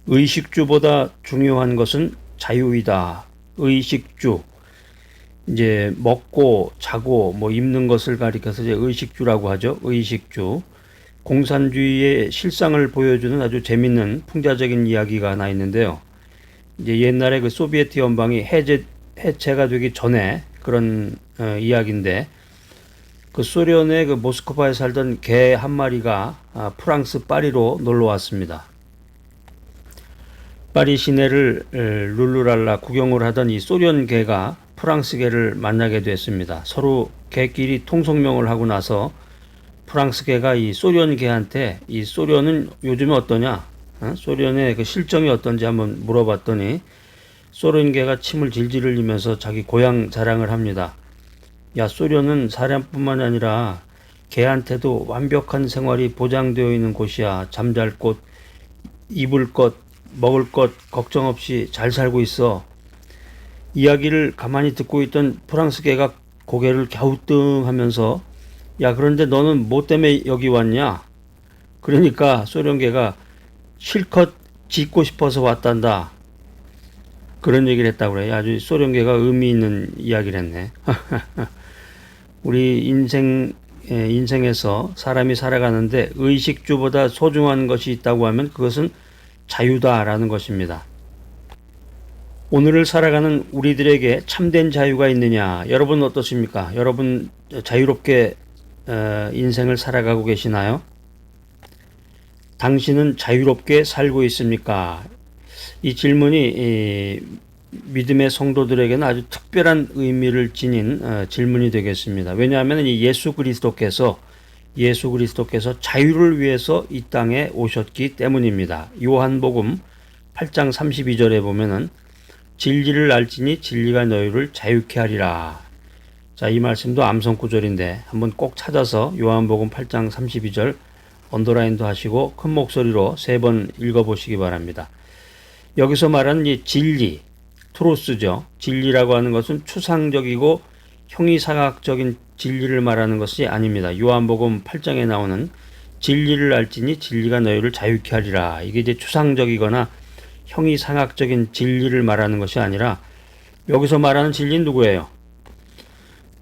의식주보다 중요한 것은 자유이다. 의식주. 이제 먹고 자고 뭐 입는 것을 가리켜서 이제 의식주라고 하죠. 의식주. 공산주의의 실상을 보여주는 아주 재밌는 풍자적인 이야기가 하나 있는데요. 이제 옛날에 그 소비에트 연방이 해체가 되기 전에 그런 이야기인데, 그 소련의 그 모스크바에 살던 개 한 마리가 프랑스 파리로 놀러 왔습니다. 파리 시내를 룰루랄라 구경을 하던 이 소련 개가 프랑스 개를 만나게 됐습니다. 서로 개끼리 통성명을 하고 나서 프랑스 개가 이 소련 개한테 이 소련은 요즘에 어떠냐? 소련의 그 실정이 어떤지 한번 물어봤더니 소련 개가 침을 질질 흘리면서 자기 고향 자랑을 합니다. 야, 소련은 사람뿐만 아니라 개한테도 완벽한 생활이 보장되어 있는 곳이야. 잠잘 곳, 입을 것, 먹을 것 걱정 없이 잘 살고 있어. 이야기를 가만히 듣고 있던 프랑스 개가 고개를 갸우뚱하면서 야, 그런데 너는 뭐 때문에 여기 왔냐? 그러니까 소련 개가 실컷 짖고 싶어서 왔단다. 그런 얘기를 했다고 그래요. 아주 소련 개가 의미 있는 이야기를 했네. 우리 인생에서 사람이 살아가는데 의식주보다 소중한 것이 있다고 하면 그것은 자유다라는 것입니다. 오늘을 살아가는 우리들에게 참된 자유가 있느냐? 여러분 어떻습니까? 여러분 자유롭게 인생을 살아가고 계시나요? 당신은 자유롭게 살고 있습니까? 이 질문이 믿음의 성도들에게는 아주 특별한 의미를 지닌 질문이 되겠습니다. 왜냐하면 이 예수 그리스도께서 자유를 위해서 이 땅에 오셨기 때문입니다. 요한복음 8장 32절에 보면은 진리를 알지니 진리가 너희를 자유케 하리라. 자, 이 말씀도 암송 구절인데 한번 꼭 찾아서 요한복음 8장 32절 언더라인도 하시고 큰 목소리로 3번 읽어보시기 바랍니다. 여기서 말하는 이 진리, 트루스죠. 진리라고 하는 것은 추상적이고 형이상학적인 진리를 말하는 것이 아닙니다. 요한복음 8장에 나오는 진리를 알지니 진리가 너희를 자유케 하리라. 이게 이제 추상적이거나 형이상학적인 진리를 말하는 것이 아니라 여기서 말하는 진리는 누구예요?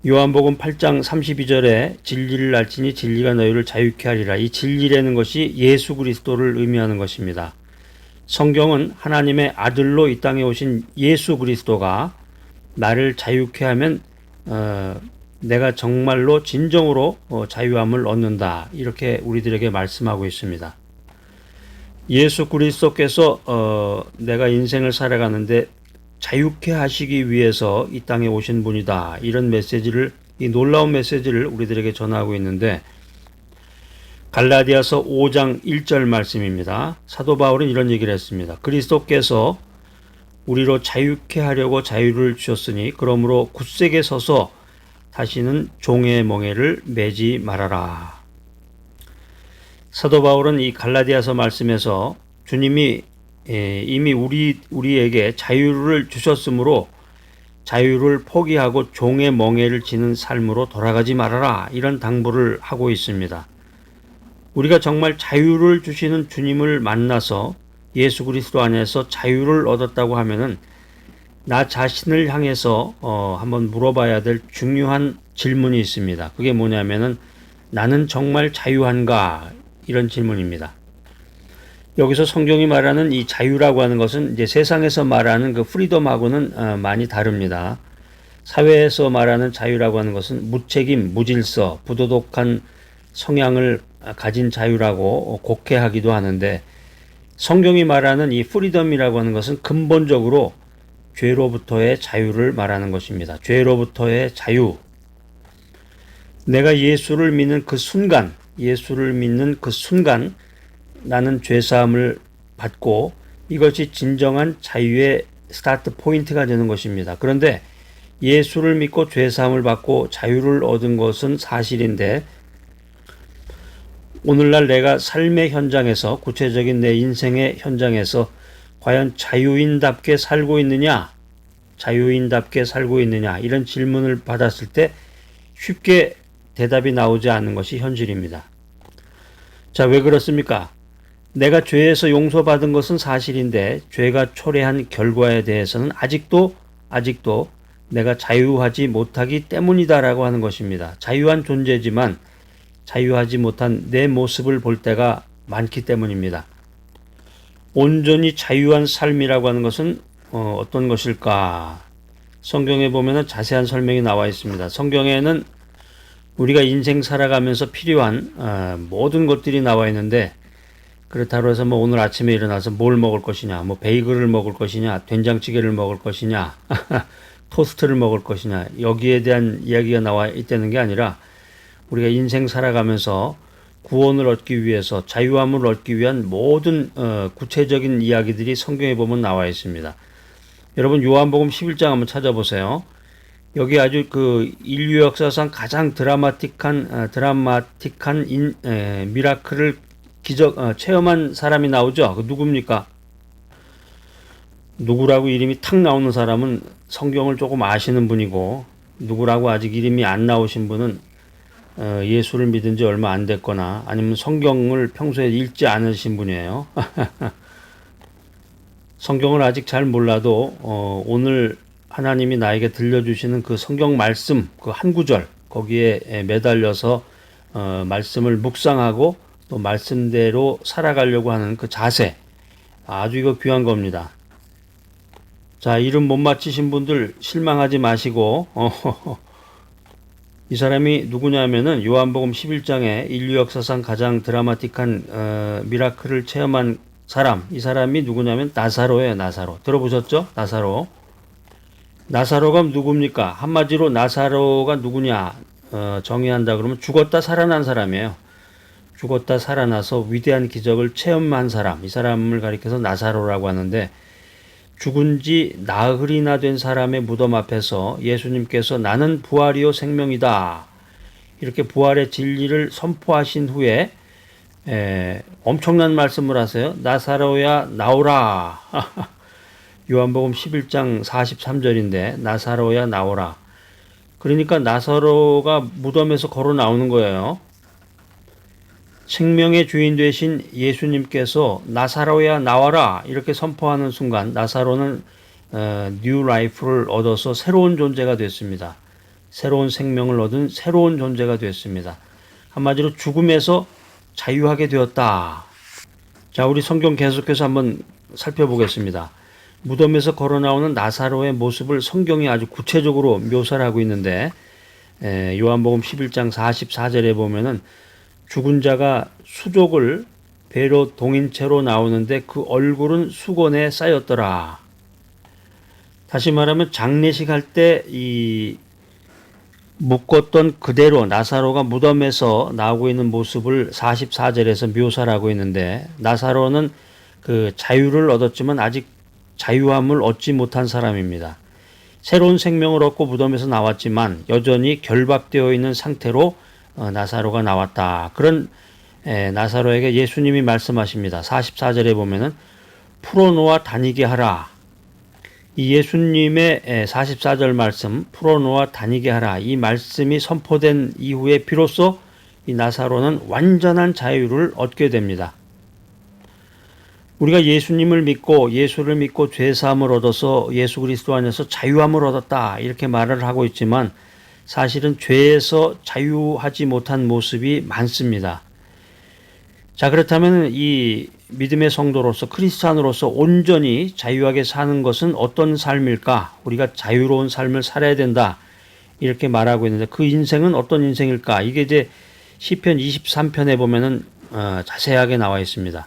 요한복음 8장 32절에 진리를 알지니 진리가 너희를 자유케 하리라. 이 진리라는 것이 예수 그리스도를 의미하는 것입니다. 성경은 하나님의 아들로 이 땅에 오신 예수 그리스도가 나를 자유케 하면 내가 정말로 진정으로 자유함을 얻는다. 이렇게 우리들에게 말씀하고 있습니다. 예수 그리스도께서 내가 인생을 살아가는데 자유케 하시기 위해서 이 땅에 오신 분이다. 이런 메시지를, 이 놀라운 메시지를 우리들에게 전하고 있는데, 갈라디아서 5장 1절 말씀입니다. 사도 바울은 이런 얘기를 했습니다. 그리스도께서 우리로 자유케 하려고 자유를 주셨으니 그러므로 굳세게 서서 다시는 종의 멍에를 매지 말아라. 사도 바울은 이 갈라디아서 말씀에서 주님이 이미 우리에게 자유를 주셨으므로 자유를 포기하고 종의 멍에를 지는 삶으로 돌아가지 말아라. 이런 당부를 하고 있습니다. 우리가 정말 자유를 주시는 주님을 만나서 예수 그리스도 안에서 자유를 얻었다고 하면은 나 자신을 향해서 한번 물어봐야 될 중요한 질문이 있습니다. 그게 뭐냐면은 나는 정말 자유한가? 이런 질문입니다. 여기서 성경이 말하는 이 자유라고 하는 것은 이제 세상에서 말하는 그 프리덤하고는 많이 다릅니다. 사회에서 말하는 자유라고 하는 것은 무책임, 무질서, 부도덕한 성향을 가진 자유라고 곡해하기도 하는데, 성경이 말하는 이 프리덤이라고 하는 것은 근본적으로 죄로부터의 자유를 말하는 것입니다. 죄로부터의 자유. 내가 예수를 믿는 그 순간 나는 죄사함을 받고 이것이 진정한 자유의 스타트 포인트가 되는 것입니다. 그런데 예수를 믿고 죄사함을 받고 자유를 얻은 것은 사실인데, 오늘날 내가 삶의 현장에서, 구체적인 내 인생의 현장에서 과연 자유인답게 살고 있느냐, 이런 질문을 받았을 때 쉽게 대답이 나오지 않는 것이 현실입니다. 자, 왜 그렇습니까? 내가 죄에서 용서받은 것은 사실인데 죄가 초래한 결과에 대해서는 아직도 내가 자유하지 못하기 때문이다라고 하는 것입니다. 자유한 존재지만 자유하지 못한 내 모습을 볼 때가 많기 때문입니다. 온전히 자유한 삶이라고 하는 것은 어떤 것일까? 성경에 보면 자세한 설명이 나와 있습니다. 성경에는 우리가 인생 살아가면서 필요한 모든 것들이 나와 있는데, 그렇다고 해서 뭐 오늘 아침에 일어나서 뭘 먹을 것이냐, 뭐 베이글을 먹을 것이냐, 된장찌개를 먹을 것이냐, 토스트를 먹을 것이냐, 여기에 대한 이야기가 나와 있다는 게 아니라 우리가 인생 살아가면서 구원을 얻기 위해서, 자유함을 얻기 위한 모든 구체적인 이야기들이 성경에 보면 나와 있습니다. 여러분 요한복음 11장 한번 찾아보세요. 여기 아주 그 인류 역사상 가장 드라마틱한 미라클을 체험한 사람이 나오죠. 그 누굽니까? 누구라고 이름이 탁 나오는 사람은 성경을 조금 아시는 분이고, 누구라고 아직 이름이 안 나오신 분은 예수를 믿은 지 얼마 안 됐거나 아니면 성경을 평소에 읽지 않으신 분이에요. 성경을 아직 잘 몰라도 오늘 하나님이 나에게 들려주시는 그 성경 말씀 그 한 구절 거기에 매달려서 말씀을 묵상하고 또 말씀대로 살아가려고 하는 그 자세, 아주 이거 귀한 겁니다. 자, 이름 못 맞히신 분들 실망하지 마시고 이 누구냐면은 요한복음 11장에 인류 역사상 가장 드라마틱한 미라클을 체험한 사람, 이 사람이 누구냐면 나사로예요. 나사로. 들어보셨죠? 나사로. 나사로가 누굽니까? 한마디로 나사로가 누구냐 정의한다 그러면 죽었다 살아난 사람이에요. 죽었다 살아나서 위대한 기적을 체험한 사람, 이 사람을 가리켜서 나사로라고 하는데, 죽은 지 나흘이나 된 사람의 무덤 앞에서 예수님께서 나는 부활이요 생명이다, 이렇게 부활의 진리를 선포하신 후에 엄청난 말씀을 하세요. 나사로야 나오라. 요한복음 11장 43절인데 나사로야 나오라. 그러니까 나사로가 무덤에서 걸어 나오는 거예요. 생명의 주인 되신 예수님께서 나사로야 나와라 이렇게 선포하는 순간 나사로는 뉴 라이프를 얻어서 새로운 존재가 됐습니다. 새로운 생명을 얻은 새로운 존재가 됐습니다. 한마디로 죽음에서 자유하게 되었다. 자, 우리 성경 계속해서 한번 살펴보겠습니다. 무덤에서 걸어 나오는 나사로의 모습을 성경이 아주 구체적으로 묘사를 하고 있는데, 요한복음 11장 44절에 보면은 죽은 자가 수족을 배로 동인 채로 나오는데 그 얼굴은 수건에 쌓였더라. 다시 말하면 장례식 할 때 이 묶었던 그대로 나사로가 무덤에서 나오고 있는 모습을 44절에서 묘사를 하고 있는데, 나사로는 그 자유를 얻었지만 아직 자유함을 얻지 못한 사람입니다. 새로운 생명을 얻고 무덤에서 나왔지만 여전히 결박되어 있는 상태로 나사로가 나왔다. 그런 나사로에게 예수님이 말씀하십니다. 44절에 보면은 풀어놓아 다니게 하라. 이 예수님의 44절 말씀, 풀어놓아 다니게 하라, 이 말씀이 선포된 이후에 비로소 이 나사로는 완전한 자유를 얻게 됩니다. 우리가 예수님을 믿고 예수를 믿고 죄사함을 얻어서 예수 그리스도 안에서 자유함을 얻었다 이렇게 말을 하고 있지만, 사실은 죄에서 자유하지 못한 모습이 많습니다. 자, 그렇다면 이 믿음의 성도로서 크리스찬으로서 온전히 자유하게 사는 것은 어떤 삶일까? 우리가 자유로운 삶을 살아야 된다 이렇게 말하고 있는데, 그 인생은 어떤 인생일까? 이게 이제 시편 23편에 보면은 자세하게 나와 있습니다.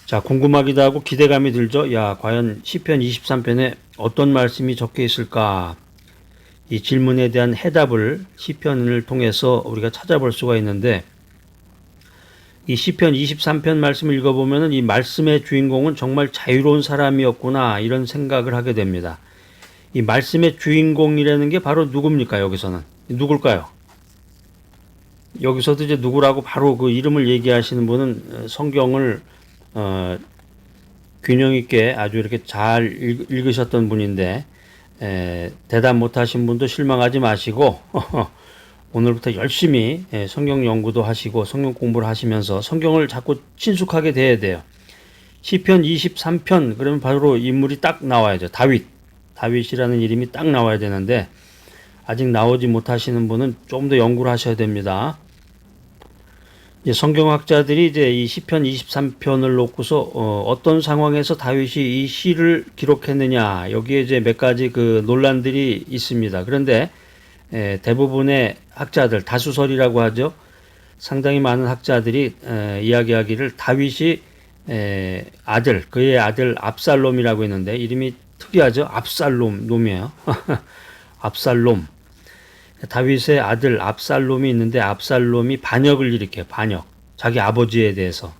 자, 궁금하기도 하고 기대감이 들죠. 야, 과연 시편 23편에 어떤 말씀이 적혀 있을까? 이 질문에 대한 해답을 시편을 통해서 우리가 찾아볼 수가 있는데, 이 시편 23편 말씀을 읽어보면 이 말씀의 주인공은 정말 자유로운 사람이었구나 이런 생각을 하게 됩니다. 이 말씀의 주인공이라는 게 바로 누굽니까? 여기서는 누굴까요? 여기서도 이제 누구라고 바로 그 이름을 얘기하시는 분은 성경을 균형 있게 아주 이렇게 잘 읽으셨던 분인데, 대답 못하신 분도 실망하지 마시고 오늘부터 열심히 성경 연구도 하시고 성경 공부를 하시면서 성경을 자꾸 친숙하게 돼야 돼요. 시편 23편 그러면 바로 인물이 딱 나와야죠. 다윗이라는 이름이 딱 나와야 되는데 아직 나오지 못하시는 분은 조금 더 연구를 하셔야 됩니다. 이제 성경학자들이 이제 이 시편 23편을 놓고서 어떤 상황에서 다윗이 이 시를 기록했느냐 여기에 이제 몇 가지 그 논란들이 있습니다. 그런데 대부분의 학자들 다수설이라고 하죠. 상당히 많은 학자들이 이야기하기를 다윗이 그의 아들 압살롬이라고 했는데 이름이 특이하죠. 압살롬이에요. 압살롬. 다윗의 아들 압살롬이 있는데 압살롬이 반역을 일으켜요. 반역. 자기 아버지에 대해서.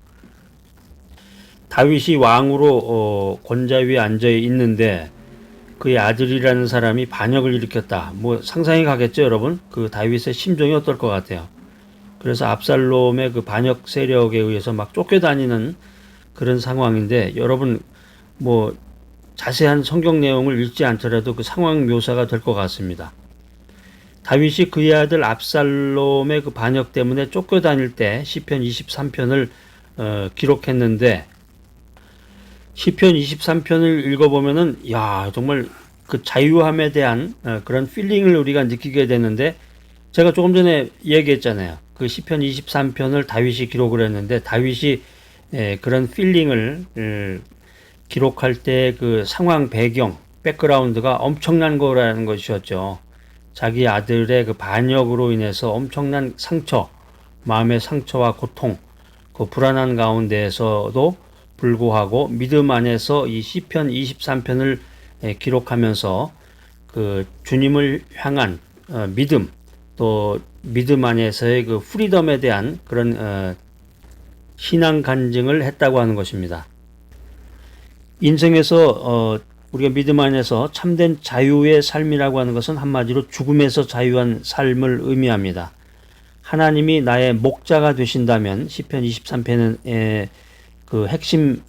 다윗이 왕으로 권좌 위에 앉아 있는데 그의 아들이라는 사람이 반역을 일으켰다. 뭐 상상이 가겠죠, 여러분? 그 다윗의 심정이 어떨 것 같아요. 그래서 압살롬의 그 반역 세력에 의해서 막 쫓겨다니는 그런 상황인데 여러분 뭐 자세한 성경 내용을 읽지 않더라도 그 상황 묘사가 될 것 같습니다. 다윗이 그의 아들 압살롬의 그 반역 때문에 쫓겨다닐 때 시편 23편을 기록했는데 시편 23편을 읽어보면은 야 정말 그 자유함에 대한 그런 필링을 우리가 느끼게 되는데 제가 조금 전에 얘기했잖아요. 그 시편 23편을 다윗이 기록을 했는데 다윗이 그런 필링을 기록할 때 그 상황 배경 백그라운드가 엄청난 거라는 것이었죠. 자기 아들의 그 반역으로 인해서 엄청난 상처, 마음의 상처와 고통, 그 불안한 가운데에서도 불구하고 믿음 안에서 이 시편 23편을 기록하면서 그 주님을 향한 믿음, 또 믿음 안에서의 그 프리덤에 대한 그런 신앙 간증을 했다고 하는 것입니다. 인생에서 우리가 믿음 안에서 참된 자유의 삶이라고 하는 것은 한마디로 죽음에서 자유한 삶을 의미합니다. 하나님이 나의 목자가 되신다면 시편 23편의 그 핵심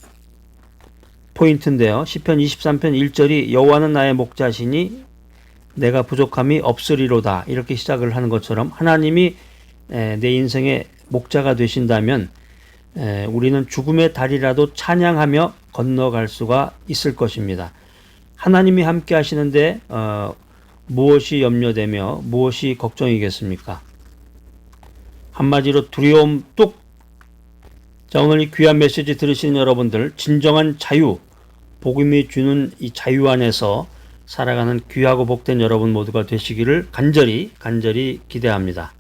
포인트인데요. 시편 23편 1절이 여호와는 나의 목자시니 내가 부족함이 없으리로다 이렇게 시작을 하는 것처럼 하나님이 내 인생의 목자가 되신다면 우리는 죽음의 달이라도 찬양하며 건너갈 수가 있을 것입니다. 하나님이 함께 하시는데 무엇이 염려되며 무엇이 걱정이겠습니까? 한마디로 두려움 뚝. 자, 오늘 이 귀한 메시지 들으시는 여러분들 진정한 자유, 복음이 주는 이 자유 안에서 살아가는 귀하고 복된 여러분 모두가 되시기를 간절히 기대합니다.